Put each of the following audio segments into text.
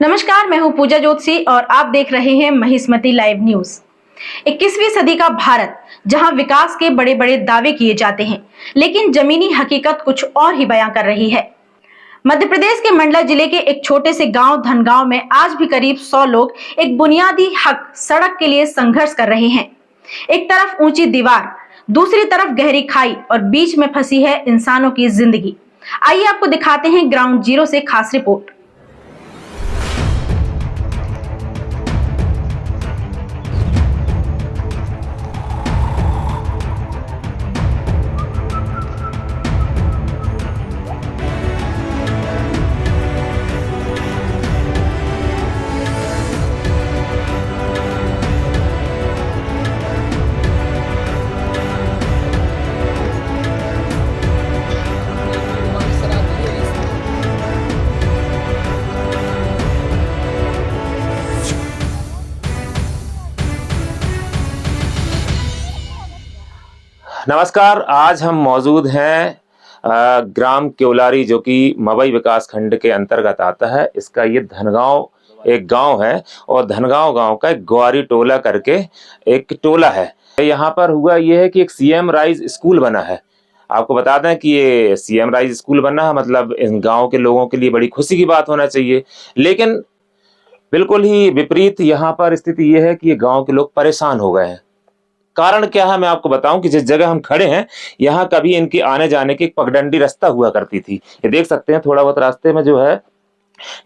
नमस्कार, मैं हूं पूजा जोशी और आप देख रहे हैं महिस्मती लाइव न्यूज। 21वीं सदी का भारत, जहां विकास के बड़े बड़े दावे किए जाते हैं, लेकिन जमीनी हकीकत कुछ और ही बयां कर रही है। मध्य प्रदेश के मंडला जिले के एक छोटे से गांव धनगांव में आज भी करीब 100 लोग एक बुनियादी हक सड़क के लिए संघर्ष कर रहे हैं। एक तरफ ऊंची दीवार, दूसरी तरफ गहरी खाई और बीच में फंसी है इंसानों की जिंदगी। आइए आपको दिखाते हैं ग्राउंड जीरो से खास रिपोर्ट। नमस्कार, आज हम मौजूद हैं ग्राम केवलारी, जो कि मवई विकास खंड के अंतर्गत आता है। इसका ये धनगांव एक गांव है और धनगांव गांव का एक ग्वारी टोला करके एक टोला है। यहाँ पर हुआ ये है कि एक सीएम राइज स्कूल बना है। आपको बता दें कि ये सीएम राइज स्कूल बना है, मतलब इन गांव के लोगों के लिए बड़ी खुशी की बात होना चाहिए। लेकिन बिल्कुल ही विपरीत यहाँ पर स्थिति ये है कि ये गाँव के लोग परेशान हो गए हैं। कारण क्या है, मैं आपको बताऊं कि जिस जगह हम खड़े हैं, यहाँ कभी इनके आने जाने की एक पगडंडी रास्ता हुआ करती थी। ये देख सकते हैं, थोड़ा बहुत रास्ते में जो है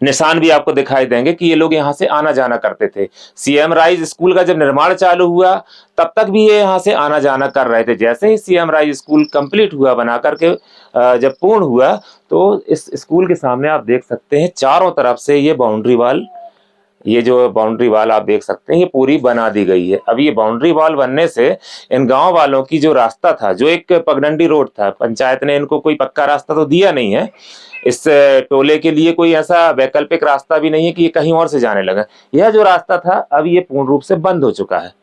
निशान भी आपको दिखाई देंगे कि ये लोग यहाँ से आना जाना करते थे। सीएम राइज स्कूल का जब निर्माण चालू हुआ, तब तक भी ये यहाँ से आना जाना कर रहे थे। जैसे ही सीएम राइज स्कूल कंप्लीट हुआ, बना करके जब पूर्ण हुआ, तो इस स्कूल के सामने आप देख सकते हैं चारों तरफ से ये बाउंड्री वाल, ये जो बाउंड्री वाल आप देख सकते हैं, ये पूरी बना दी गई है। अब ये बाउंड्री वाल बनने से इन गांव वालों की जो रास्ता था, जो एक पगडंडी रोड था, पंचायत ने इनको कोई पक्का रास्ता तो दिया नहीं है। इस टोले के लिए कोई ऐसा वैकल्पिक रास्ता भी नहीं है कि ये कहीं और से जाने लगा। यह जो रास्ता था, अब ये पूर्ण रूप से बंद हो चुका है।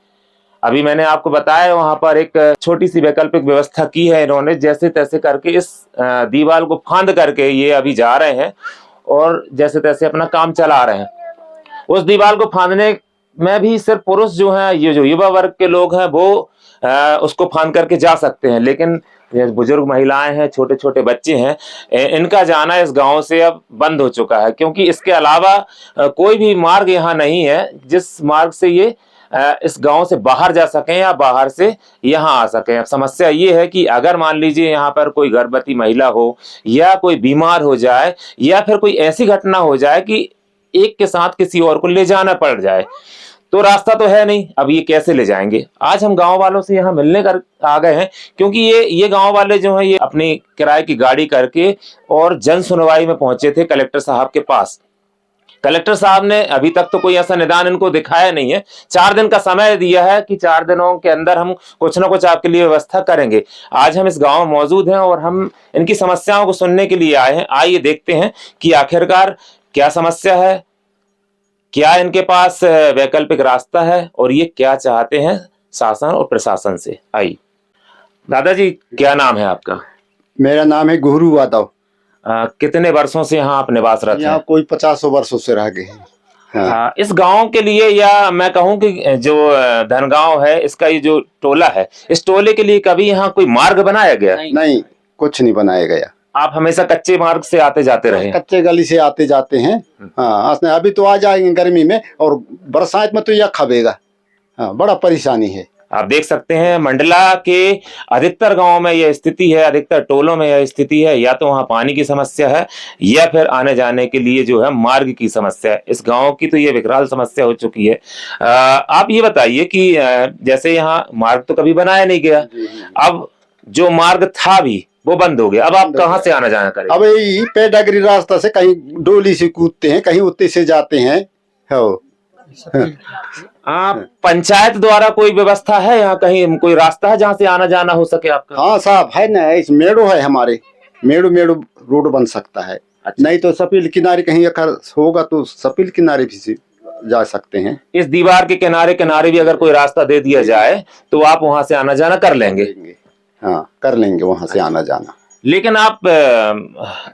अभी मैंने आपको बताया, वहां पर एक छोटी सी वैकल्पिक व्यवस्था की है इन्होंने, जैसे तैसे करके इस दीवार को फांद करके ये अभी जा रहे हैं और जैसे तैसे अपना काम चला रहे हैं। उस दीवार को फांदने में भी सिर्फ पुरुष जो हैं, ये जो युवा वर्ग के लोग हैं, वो उसको फांद करके जा सकते हैं। लेकिन बुजुर्ग महिलाएं हैं, छोटे छोटे बच्चे हैं, इनका जाना इस गांव से अब बंद हो चुका है, क्योंकि इसके अलावा कोई भी मार्ग यहाँ नहीं है जिस मार्ग से ये इस गांव से बाहर जा सकें या बाहर से यहाँ आ सकें। अब समस्या ये है कि अगर मान लीजिए यहाँ पर कोई गर्भवती महिला हो या कोई बीमार हो जाए या फिर कोई ऐसी घटना हो जाए कि एक के साथ किसी और को ले जाना पड़ जाए, तो रास्ता तो है नहीं। अब ये कैसे ले जाएंगे? आज हम गांव वालों से यहाँ मिलने कर आ गए हैं, क्योंकि ये गांव वाले जो हैं, ये अपनी किराए की गाड़ी करके और जन सुनवाई में पहुंचे थे कलेक्टर साहब के पास। कलेक्टर साहब ने अभी तक तो कोई ऐसा निदान इनको दिखाया नहीं है। 4 दिन का समय दिया है कि 4 दिनों के अंदर हम कुछ ना कुछ आपके लिए व्यवस्था करेंगे। आज हम इस गांव में मौजूद हैं और हम इनकी समस्याओं को सुनने के लिए आए हैं। आइए देखते हैं कि आखिरकार क्या समस्या है, क्या इनके पास वैकल्पिक रास्ता है और ये क्या चाहते हैं शासन और प्रशासन से। आइए। दादाजी, क्या नाम है आपका? मेरा नाम है गुरु यादव। कितने वर्षों से यहाँ आप निवासरत हैं? यहाँ कोई 50 वर्षों से रह गए हैं। हाँ। इस गांव के लिए, या मैं कहूँ कि जो धनगांव है, इसका ये जो टोला है, इस टोले के लिए कभी यहाँ कोई मार्ग बनाया गया? नहीं, कुछ नहीं बनाया गया। आप हमेशा कच्चे मार्ग से आते जाते रहे? कच्चे गली से आते जाते हैं। हाँ, अभी तो आ जाएंगे गर्मी में, और बरसात में तो यह खबेगा। हाँ, बड़ा परेशानी है। आप देख सकते हैं, मंडला के अधिकतर गांवों में यह स्थिति है, अधिकतर टोलों में यह स्थिति है। या तो वहां पानी की समस्या है या फिर आने जाने के लिए जो है मार्ग की समस्या है। इस गांव की तो ये विकराल समस्या हो चुकी है। आप ये बताइए कि जैसे यहाँ मार्ग तो कभी बनाया नहीं गया, अब जो मार्ग था भी वो बंद हो गया, अब आप कहाँ से आना जाना करें? अब यही पेडागिरी रास्ता से कहीं डोली से कूदते हैं, कहीं उत्ते से जाते हैं। हो पंचायत द्वारा कोई व्यवस्था है यहाँ, कहीं कोई रास्ता है जहाँ से आना जाना हो सके आपका? हाँ साहब, है ना, इस मेड़ो है हमारे, मेड़ो रोड बन सकता है। अच्छा। नहीं तो सपील किनारे कहीं अगर होगा तो सपील किनारे भी जा सकते हैं। इस दीवार के किनारे किनारे भी अगर कोई रास्ता दे दिया जाए तो आप वहां से आना जाना कर लेंगे? हाँ, कर लेंगे वहां से आना जाना। लेकिन आप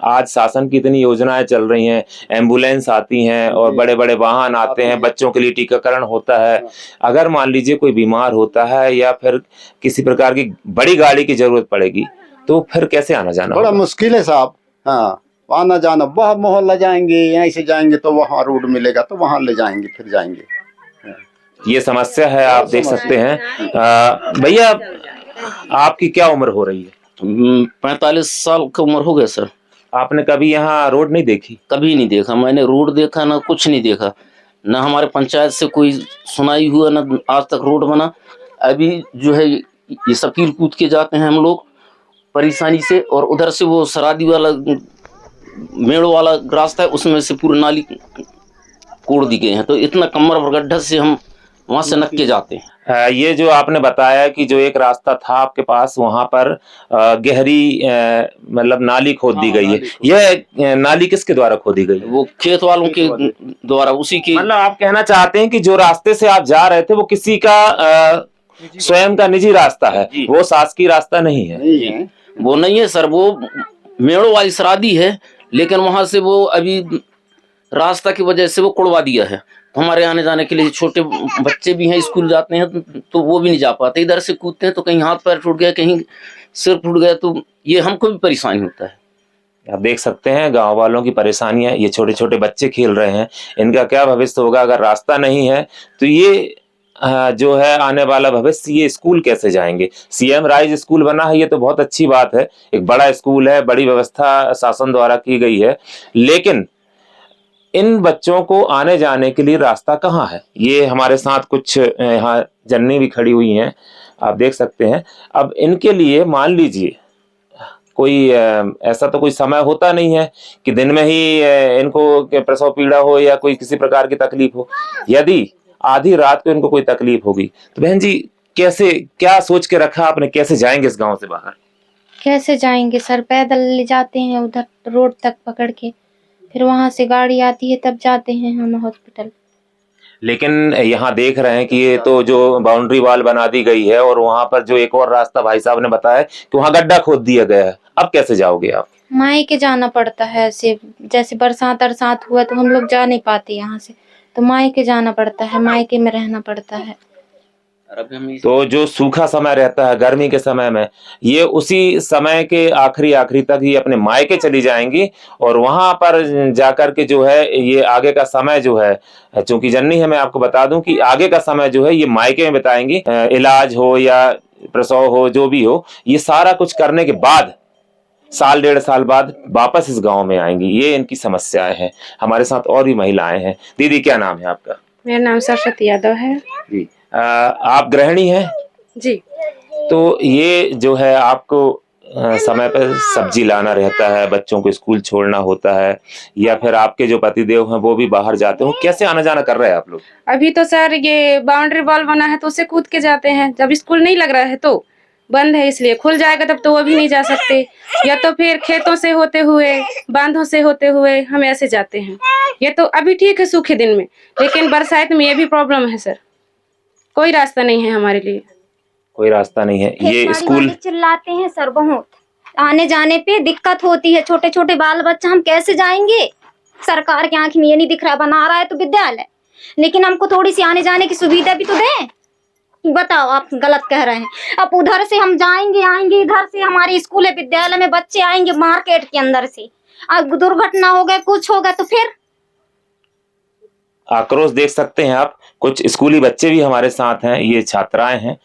आज शासन की इतनी योजनाएं चल रही हैं, एम्बुलेंस आती हैं और बड़े बड़े वाहन आते हैं, बच्चों के लिए टीकाकरण होता है। अगर मान लीजिए कोई बीमार होता है या फिर किसी प्रकार की बड़ी गाड़ी की जरूरत पड़ेगी तो फिर कैसे आना जाना बड़ा होगा? मुश्किल है साहब। हाँ, आना जाना वह मोहल्ला जाएंगे, यहीं से जाएंगे तो वहाँ रोड मिलेगा तो वहाँ ले जाएंगे, फिर जाएंगे। ये समस्या है, आप देख सकते हैं। भैया, आपकी क्या उम्र हो रही है? 45 साल की उम्र हो गया सर। आपने कभी यहाँ रोड नहीं देखी? कभी नहीं देखा मैंने, रोड देखा ना कुछ नहीं देखा, ना हमारे पंचायत से कोई सुनाई हुआ, ना आज तक रोड बना। अभी जो है ये सकील कूद के जाते हैं हम लोग परेशानी से, और उधर से वो सरादी वाला मेड़ो वाला रास्ता है उसमें से पूरी नाली कोड़ दी गए हैं, तो इतना कमर और गड्ढा से हम वहां से नक के जाते हैं। ये जो आपने बताया कि जो एक रास्ता था आपके पास वहां पर गहरी मतलब नाली खोद दी गई है, यह नाली किसके द्वारा खोदी गई है? वो खेत वालों के द्वारा, उसी की। मतलब आप कहना चाहते हैं कि जो रास्ते से आप जा रहे थे वो किसी का स्वयं का निजी रास्ता है, वो शासकीय रास्ता नहीं है? वो नहीं है सर, वो मेड़ो वाली सरादी है, लेकिन वहां से वो अभी रास्ता की वजह से वो कुड़वा दिया है। हमारे आने जाने के लिए छोटे बच्चे भी हैं, स्कूल जाते हैं तो वो भी नहीं जा पाते, इधर से कूदते हैं तो कहीं हाथ पैर टूट गया, कहीं सिर टूट गया, तो ये हमको भी परेशानी होता है। आप देख सकते हैं गांव वालों की परेशानियां, ये छोटे छोटे बच्चे खेल रहे हैं, इनका क्या भविष्य होगा अगर रास्ता नहीं है तो ये जो है आने वाला भविष्य, ये स्कूल कैसे जाएंगे? सीएम राइज स्कूल बना है, ये तो बहुत अच्छी बात है, एक बड़ा स्कूल है, बड़ी व्यवस्था शासन द्वारा की गई है, लेकिन इन बच्चों को आने जाने के लिए रास्ता कहाँ है? ये हमारे साथ कुछ यहाँ जननी भी खड़ी हुई हैं, आप देख सकते हैं। अब इनके लिए मान लीजिए कोई ऐसा तो कोई समय होता नहीं है कि दिन में ही इनको प्रसव पीड़ा हो या कोई किसी प्रकार की तकलीफ हो। यदि आधी रात को इनको कोई तकलीफ होगी तो बहन जी कैसे, क्या सोच के रखा आपने, कैसे जाएंगे इस गांव से बाहर? कैसे जाएंगे सर, पैदल ले जाते हैं उधर रोड तक पकड़ के, फिर वहां से गाड़ी आती है तब जाते हैं हम हॉस्पिटल। लेकिन यहाँ देख रहे हैं कि ये तो जो बाउंड्री वॉल बना दी गई है और वहां पर जो एक और रास्ता भाई साहब ने बताया कि वहां गड्ढा खोद दिया गया है, अब कैसे जाओगे आप? मायके जाना पड़ता है, ऐसे जैसे बरसात अरसात हुआ तो हम लोग जा नहीं पाते यहाँ से, तो मायके जाना पड़ता है, मायके में रहना पड़ता है। तो जो सूखा समय रहता है गर्मी के समय में, ये उसी समय के आखिरी तक ही अपने मायके चली जाएंगी और वहां पर जाकर के जो है ये आगे का समय जो है, चूंकि जननी है मैं आपको बता दूं कि आगे का समय जो है ये मायके में बिताएंगी, इलाज हो या प्रसव हो जो भी हो, ये सारा कुछ करने के बाद साल डेढ़ साल बाद वापस इस गांव में आएंगी। ये इनकी समस्याएं हैं। हमारे साथ और भी महिलाएं हैं। दीदी क्या नाम है आपका? मेरा नाम सरस्वती यादव है जी। आप गृहिणी हैं जी। तो ये जो है आपको समय पर सब्जी लाना रहता है, बच्चों को स्कूल छोड़ना होता है, या फिर आपके जो पतिदेव हैं वो भी बाहर जाते हो, कैसे आना जाना कर रहे हैं आप लोग? अभी तो सर ये बाउंड्री वॉल बना है तो उससे कूद के जाते हैं, जब स्कूल नहीं लग रहा है तो बंद है, इसलिए खुल जाएगा तब तो वो भी नहीं जा सकते, या तो फिर खेतों से होते हुए, बांधों से होते हुए हम ऐसे जाते हैं। ये तो अभी ठीक है सूखे दिन में, लेकिन बरसात में ये भी प्रॉब्लम है सर, कोई रास्ता नहीं है हमारे लिए, कोई रास्ता नहीं है। ये स्कूल चिल्लाते हैं सर, बहुत आने जाने पे दिक्कत होती है, छोटे छोटे बाल बच्चा हम कैसे जाएंगे? सरकार की आंख में ये नहीं दिख रहा, बना रहा है तो विद्यालय, लेकिन हमको थोड़ी सी आने जाने की सुविधा भी तो दें। बताओ, आप गलत कह रहे हैं। अब उधर से हम जाएंगे आएंगे, इधर से हमारे स्कूल है, विद्यालय में बच्चे आएंगे मार्केट के अंदर से, अब दुर्घटना हो गया कुछ होगा तो फिर? आक्रोश देख सकते हैं आप, कुछ स्कूली बच्चे भी हमारे साथ हैं, ये छात्राएं हैं।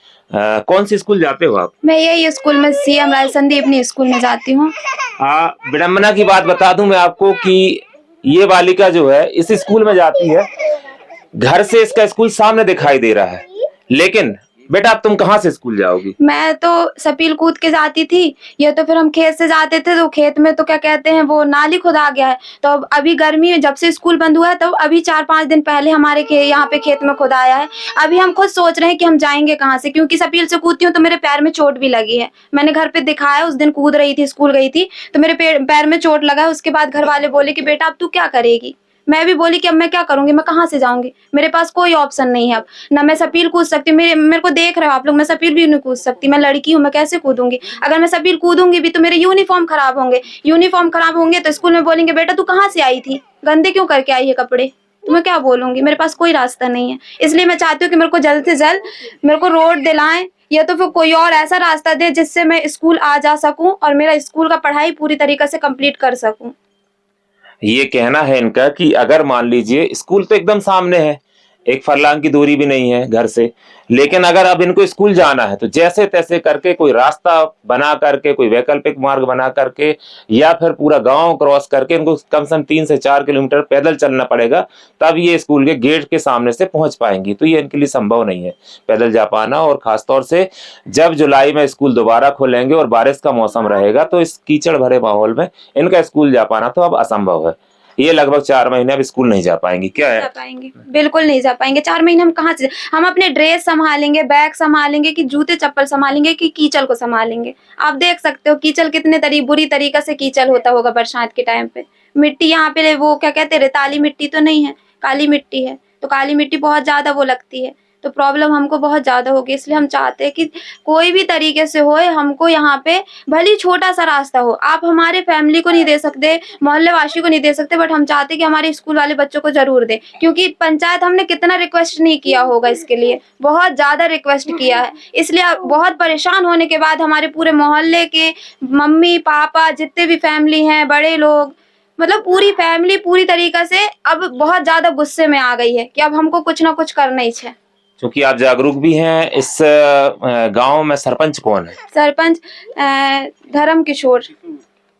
कौन सी स्कूल जाते हो आप? मैं यही स्कूल में सीएम राय संदीपनी स्कूल में जाती हूँ। विडंबना की बात बता दूं मैं आपको कि ये बालिका जो है इस स्कूल में जाती है, घर से इसका स्कूल सामने दिखाई दे रहा है, लेकिन बेटा अब तुम कहाँ से स्कूल जाओगी? मैं तो सपील कूद के जाती थी, ये तो फिर हम खेत से जाते थे, तो खेत में तो क्या कहते हैं वो नाली खुदा गया है, तो अभी गर्मी में जब से स्कूल बंद हुआ है तब अभी 4-5 दिन पहले हमारे यहाँ पे खेत में खुदाया है। अभी हम खुद सोच रहे हैं कि हम जाएंगे कहाँ से, क्योंकि सपील से कूदती हूँ तो मेरे पैर में चोट भी लगी है। मैंने घर पे दिखाया, उस दिन कूद रही थी, स्कूल गई थी तो मेरे पैर में चोट लगा है। उसके बाद घर वाले बोले कि बेटा अब तू क्या करेगी, मैं भी बोली कि अब मैं क्या करूंगी, मैं कहाँ से जाऊंगी, मेरे पास कोई ऑप्शन नहीं है अब। ना मैं सपील कूद सकती, मेरे को देख रहे हो आप लोग, मैं सपील भी नहीं कूद सकती, मैं लड़की हूँ, मैं कैसे कूदूंगी। अगर मैं सपील कूदूंगी भी तो मेरे यूनिफॉर्म खराब होंगे तो स्कूल में बोलेंगे बेटा तू कहाँ से आई थी, गंदे क्यों करके आई है कपड़े, तो मैं क्या बोलूंगी। मेरे पास कोई रास्ता नहीं है, इसलिए मैं चाहती हूँ कि मेरे को जल्द से जल्द मेरे को रोड दिलाएं, या तो फिर कोई और ऐसा रास्ता दे जिससे मैं स्कूल आ जा सकूं और मेरा स्कूल का पढ़ाई पूरी तरीके से कंप्लीट कर सकूं। ये कहना है इनका कि अगर मान लीजिए स्कूल तो एकदम सामने है, एक फरलांग की दूरी भी नहीं है घर से, लेकिन अगर अब इनको स्कूल जाना है तो जैसे तैसे करके कोई रास्ता बना करके, कोई वैकल्पिक मार्ग बना करके, या फिर पूरा गांव क्रॉस करके इनको कम से कम 3 से 4 किलोमीटर पैदल चलना पड़ेगा, तब ये स्कूल के गेट के सामने से पहुंच पाएंगी। तो ये इनके लिए संभव नहीं है पैदल जा पाना, और खासतौर से जब जुलाई में स्कूल दोबारा खोलेंगे और बारिश का मौसम रहेगा तो इस कीचड़ भरे माहौल में इनका स्कूल जा पाना तो अब असंभव है। ये लगभग 4 महीने अब स्कूल नहीं जा पाएंगी। क्या है, जा पाएंगे, बिल्कुल नहीं जा पाएंगे। 4 महीने हम कहाँ से, हम अपने ड्रेस संभालेंगे, बैग संभालेंगे, कि जूते चप्पल संभालेंगे, कि कीचड़ को संभालेंगे। आप देख सकते हो कीचड़ कितने बुरी तरीके से कीचड़ होता होगा बरसात के टाइम पे। मिट्टी यहाँ पे वो क्या कहते हैं, रेताली मिट्टी तो नहीं है, काली मिट्टी है, तो काली मिट्टी बहुत ज्यादा वो लगती है, तो प्रॉब्लम हमको बहुत ज्यादा होगी। इसलिए हम चाहते हैं कि कोई भी तरीके से हो, हमको यहाँ पे भले छोटा सा रास्ता हो, आप हमारे फैमिली को नहीं दे सकते, मोहल्ले वासी को नहीं दे सकते, बट हम चाहते हैं कि हमारे स्कूल वाले बच्चों को जरूर दे, क्योंकि पंचायत हमने कितना रिक्वेस्ट नहीं किया होगा इसके लिए, बहुत ज्यादा रिक्वेस्ट किया है। इसलिए बहुत परेशान होने के बाद हमारे पूरे मोहल्ले के मम्मी पापा जितने भी फैमिली हैं, बड़े लोग, मतलब पूरी फैमिली पूरी तरीके से अब बहुत ज्यादा गुस्से में आ गई है कि अब हमको कुछ ना कुछ करना ही है। क्योंकि आप जागरूक भी हैं, इस गांव में सरपंच कौन है? सरपंच धर्म किशोर।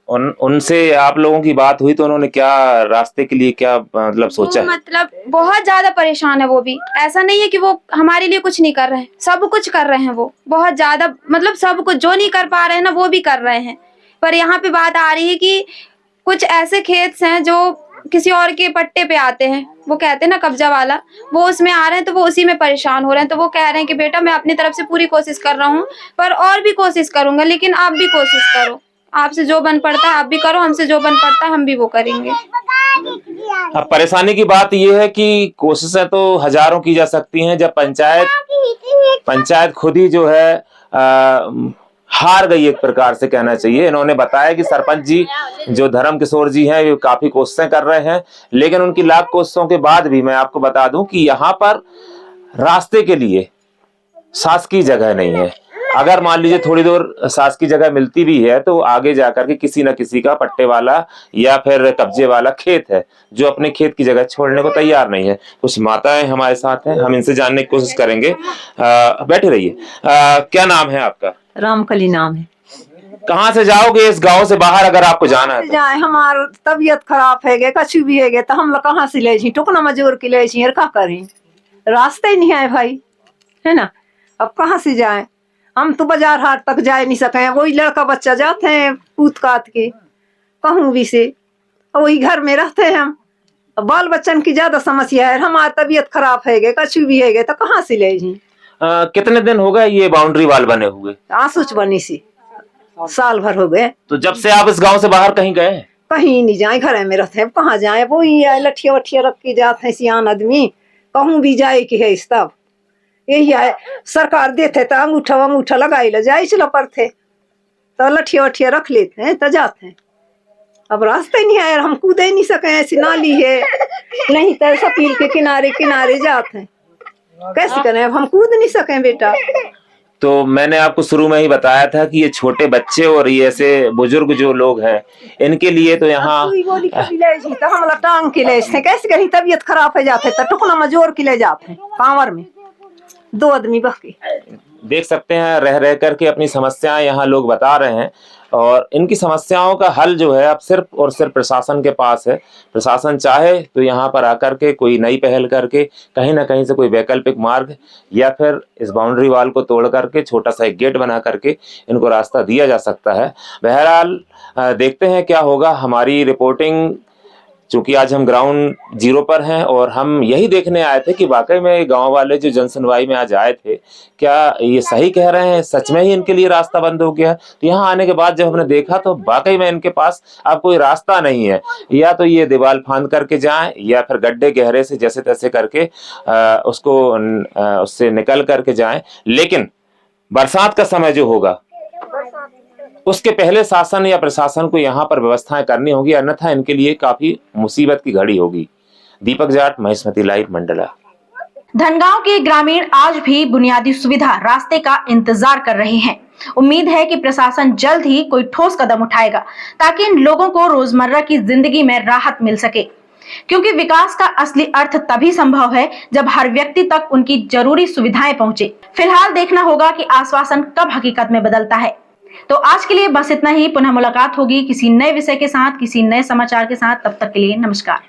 उनसे आप लोगों की बात हुई तो उन्होंने क्या रास्ते के लिए क्या मतलब सोचा है? मतलब बहुत ज्यादा परेशान है वो भी, ऐसा नहीं है कि वो हमारे लिए कुछ नहीं कर रहे हैं, सब कुछ कर रहे हैं वो, बहुत ज्यादा, मतलब सब कुछ जो नहीं कर पा रहे हैं ना वो भी कर रहे हैं। पर यहाँ पे बात आ रही है कि कुछ ऐसे खेत हैं जो किसी और के पट्टे पे आते हैं, वो कहते हैं ना कब्जा वाला, वो उसमें आ रहे हैं, तो वो उसी में परेशान हो रहे हैं। तो वो कह रहे हैं कि बेटा मैं अपनी तरफ से पूरी कोशिश कर रहा हूँ, पर और भी कोशिश करूंगा, लेकिन आप भी कोशिश करो, आपसे जो बन पड़ता है आप भी करो, हमसे जो बन पड़ता है हम भी वो करेंगे। अब परेशानी की बात यह है कि कोशिशें तो हजारों की जा सकती हैं, जब पंचायत खुद ही जो है हार गई एक प्रकार से कहना चाहिए। इन्होंने बताया कि सरपंच जी जो धर्म किशोर जी हैं, वे काफी कोशिशें कर रहे हैं, लेकिन उनकी लाख कोशिशों के बाद भी मैं आपको बता दूं कि यहाँ पर रास्ते के लिए शासकीय जगह नहीं है। अगर मान लीजिए थोड़ी दूर शासकीय जगह मिलती भी है तो आगे जाकर के किसी न किसी का पट्टे वाला या फिर कब्जे वाला खेत है जो अपने खेत की जगह छोड़ने को तैयार नहीं है। कुछ माताएं हमारे साथ हैं, हम इनसे जानने की कोशिश करेंगे। बैठे रहिए। क्या नाम है आपका? रामकली नाम है। कहाँ से जाओगे इस गांव से बाहर अगर आपको जाना है? जाए हमार तबीयत खराब है गे, कछु भी है गे, तो हम लोग कहाँ से ले जी, टुकना मजूर के ले जी, क्या करें, रास्ते ही नहीं है भाई, है ना। अब कहाँ से जाए, हम तो बाजार हाट तक जा नहीं सके, वही लड़का बच्चा जाते हैं कूद काट के कहूँ भी से, वही घर में रहते हैं हम। बाल बच्चन की ज्यादा समस्या है, हमारी तबीयत खराब है गे, कछु भी है गे, तो कहाँ से ले जी। कितने दिन हो गए ये बाउंड्री वाल बने हुए? आंसूच बनी सी साल भर हो गए। तो जब से आप इस गांव से बाहर कहीं गए? कहीं नहीं जाए, घर में रहते हैं, कहाँ जाए, वही है लठिया वठिया रख के जाते हैं सियान आदमी, कहूँ भी जाए कि है तब यही है, सरकार देते तो अंगूठा लगाई ला जाए चला पर थे, तो लठिया वठिया रख लेते हैं तो जाते हैं। अब रास्ते नहीं है, हम कूद ही नहीं सके, ऐसी नाली है नहीं तो सपील के किनारे किनारे जाते हैं, कैसे करें, अब हम कूद नहीं सके बेटा। तो मैंने आपको शुरू में ही बताया था कि ये छोटे बच्चे और ये ऐसे बुजुर्ग जो लोग हैं इनके लिए तो यहाँ तो हम टांग के ले, कैसे कहीं तबीयत खराब हो जाते तो टुकना मजोर के ले जाते हैं कांवर में 2 आदमी बह। देख सकते हैं रह रह करके अपनी समस्याएं यहाँ लोग बता रहे हैं, और इनकी समस्याओं का हल जो है अब सिर्फ और सिर्फ प्रशासन के पास है। प्रशासन चाहे तो यहाँ पर आकर के कोई नई पहल करके कहीं ना कहीं से कोई वैकल्पिक मार्ग या फिर इस बाउंड्री वाल को तोड़ करके छोटा सा एक गेट बना करके इनको रास्ता दिया जा सकता है। बहरहाल देखते हैं क्या होगा। हमारी रिपोर्टिंग चूंकि आज हम ग्राउंड जीरो पर हैं और हम यही देखने आए थे कि वाकई में गांव वाले जो जनसुनवाई में आज आए थे, क्या ये सही कह रहे हैं, सच में ही इनके लिए रास्ता बंद हो गया। तो यहाँ आने के बाद जब हमने देखा तो वाकई में इनके पास अब कोई रास्ता नहीं है, या तो ये दीवार फांद करके जाएं या फिर गड्ढे गहरे से जैसे तैसे करके उससे निकल करके जाएं। लेकिन बरसात का समय जो होगा उसके पहले शासन या प्रशासन को यहाँ पर व्यवस्थाएं करनी होगी, अन्यथा इनके लिए काफी मुसीबत की घड़ी होगी। दीपक जाट, महिष्मती लाइव, मंडला। धनगांव के ग्रामीण आज भी बुनियादी सुविधा रास्ते का इंतजार कर रहे हैं। उम्मीद है कि प्रशासन जल्द ही कोई ठोस कदम उठाएगा ताकि इन लोगों को रोजमर्रा की जिंदगी में राहत मिल सके, क्योंकि विकास का असली अर्थ तभी संभव है जब हर व्यक्ति तक उनकी जरूरी सुविधाएं पहुंचे। फिलहाल देखना होगा कि आश्वासन कब हकीकत में बदलता है। तो आज के लिए बस इतना ही। पुनः मुलाकात होगी किसी नए विषय के साथ, किसी नए समाचार के साथ। तब तक के लिए नमस्कार।